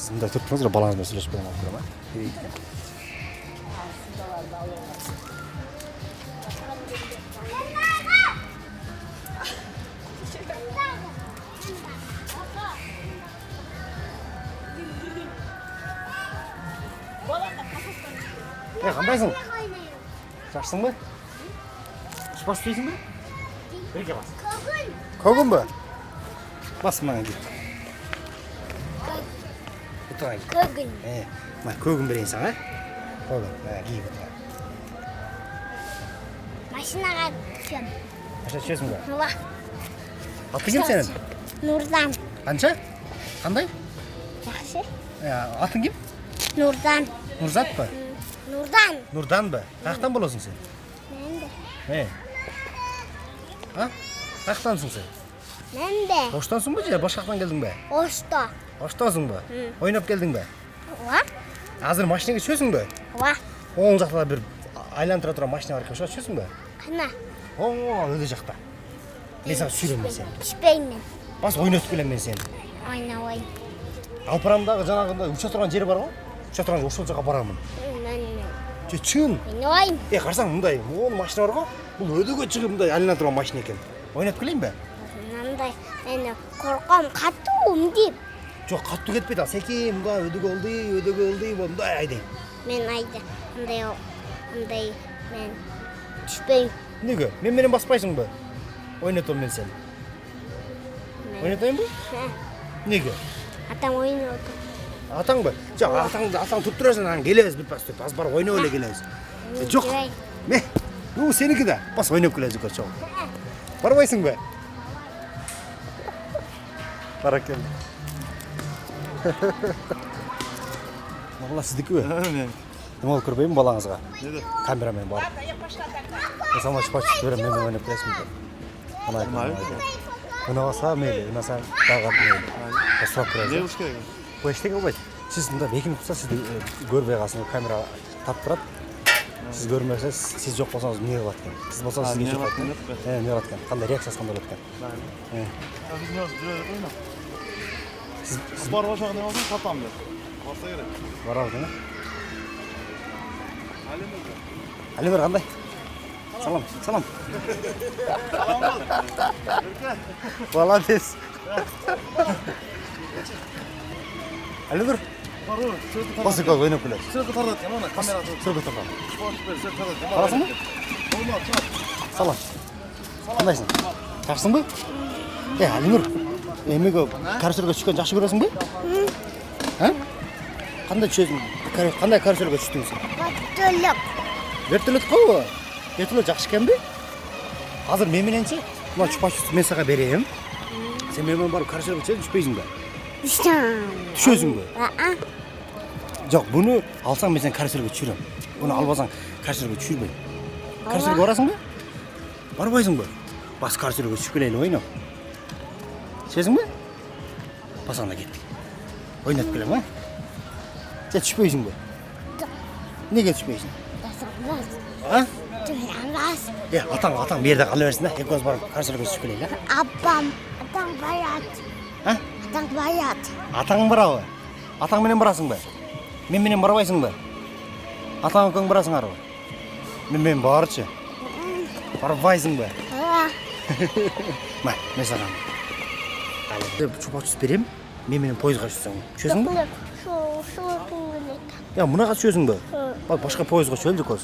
Siz mындай тұрып тұрыңыздар, балаңызбен сөйлесіп қойған алып тұрам, қандайсың? Жақсың ба? Шпас істейсің ба? Бірге бас. Көгін ба? Бас маған дейді. Көгін. Көгін берейін саған, көгін, киіп отырған. Машинаға түсем. Машина түсесің ба? Ва. Аты кім сенің? Нұрдан. Қанша? Қандай? Жақсы. Атың кім? Нұрдан. Нұрзат па? Нұрдан. Нұрдан ба? Қаяқтан боласың сен? Мен де. Қаяқтансың сен? Мен де. Оштансың ба, же башқа жақтан келдің бе? Ошта. Оштансың ба? Ойнап келдің бе? Ва. Азыр машинаға түсесің бе? Ва. Оң жақта бір айландыра тұрған машина бар екен, ошоға түсесің бе? Қана. Өте жақта. Мен саған сүйремін сені. Түспеймін. Бас ойнатып келемін мен сені. Ойнауын. Алпарамдағы жаңағында ұша тұрған жері бар ғой? Ұша тұрған ошол жаққа барамын. Чын. Ойнауын. Қарасаң мындай, машина бар ғой? Бұл өдөге шығып мындай айлана тұрған машина екен. Ойнатып келейін бе? Мынандай, мен қорқам, қатты деп. Жоқ, қатты кетпейді, секей, мындай өдөге ылдый, мындай айдайын. Мен айды, мындай, мен түспеймін. Неге? Мен менен баспайсың ба? Ойнатамын мен сені. Ойнатайын ба? Неге? Атам ойнайды. Атаң ба? Жоқ, атаң тұрып тұрасың, аған келеміз бір бас барып ойнап өле келеміз. Жоқ, сенікі да, бас ойнап келеміз көрші. Барбайсың ба? Бара кел. Мағыла сіздікі бе? Нема ол көрбеймін балаңызға? Неде? Камерамен барып. Сама шпачты берем, мен ойнап келесің бе? Ұнағаса мейлі, ұнаса дағат мейлі. Сұрақ көресің. Не ұш керек? Бұл ештеңе болмайды. Сіз мында бекініп тұрса, сізді көрбей қалсын, камера тап тұрады. Сіз көрмесеңіз, сіз жоқ болсаңыз не қылады екен? Сіз болсаңыз сізге жоқ екен? Не қылады екен? Қандай реакциясы қандай болады екен? Сіз барып ошағына болсын, қатам бер. Барса керек. Барады ма? Әлемір қандай? Салам. Молодец. Әлемір? Басы көз ойнап келеді. Сөзді тартады екен, ана камера тұрды. Сөзді тартады. Сөзді тартады екен. Барасың ба? Салам. Қандайсың? Жақсың ба? Әлемір, емеге карусельге түшкен жақсы көресің бе? Қандай түшесің? Қандай карусельге түштің сен? Вертолет. Вертолет қой ол? Вертолет жақсы екен бе? Қазір менменен ше, мына чупа-чупсты мен саған берейін. Сен менмен барып карусельге түсесің, түспейсің бе? Түшесің бе? Жоқ, бұны алсаң мен сен карусельге түсірем. Бұны албасаң карусельге түсірмеймін. Карусельге барасың ба? Барбайсың ба? Бас карусельге түсіп келейін ойнап. Түсесің бе? Басаңда кет. Ойнап келем, а? Сен түспейсің бе? Неге түспейсің? Атаң берді қала берсін да, екеуіміз барып карусельге түсіп келейін, а? Атам барады. Атаң барады. Атаң барады? Атаң менен барасың ба? Мен менен барбайсың ба? Атаң екеуің барасың арғы? Мен барыршы. Барбайсың ба? Мен саған чупа-чупс берем, мен менен пойызға түссең. Түшесің ба? Мұнаға түшесің ба? Башқа пойызға түшелді көз.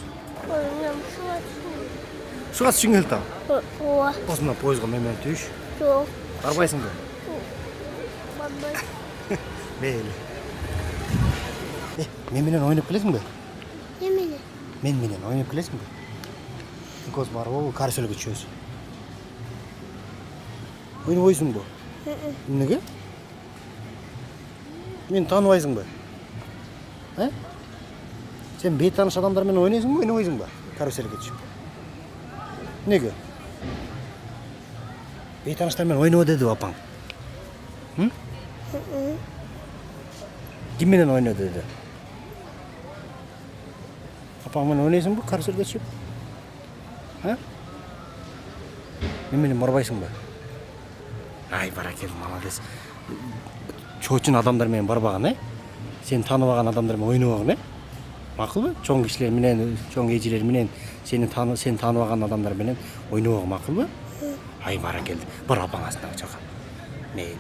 Шуға түшің келді. Осында пойызға мен түш. Барбайсың ба? Мейлі. Мен менен ойнап келесің бе? Мен менен ойнап келесің бе? Көз бар ол карусельге түшесің. Ойнабайсың ба? Неге? Мен таныбайсың ба? Сен бейтаныс адамдармен ойнайсың ба, ойнабайсың ба? Карусельге түшіп. Неге? Бейтаныстармен ойнау деді апаң. Кімменен ойнау деді? Апаңмен ойнайсың ба, карусельге түшіп? Менен барбайсың ба? Ай, бара кел, молодец. Чоочун адамдар менен барбаган, Seni tanımagan adamlar menен ойнобогун, э? Макулбу? Чоң кишилер менен, чоң эжелер менен сени таныбаган адамдар менен ойнобогун макулбу? Ай баракелди. Бар апаңасына чакыр. Мейли.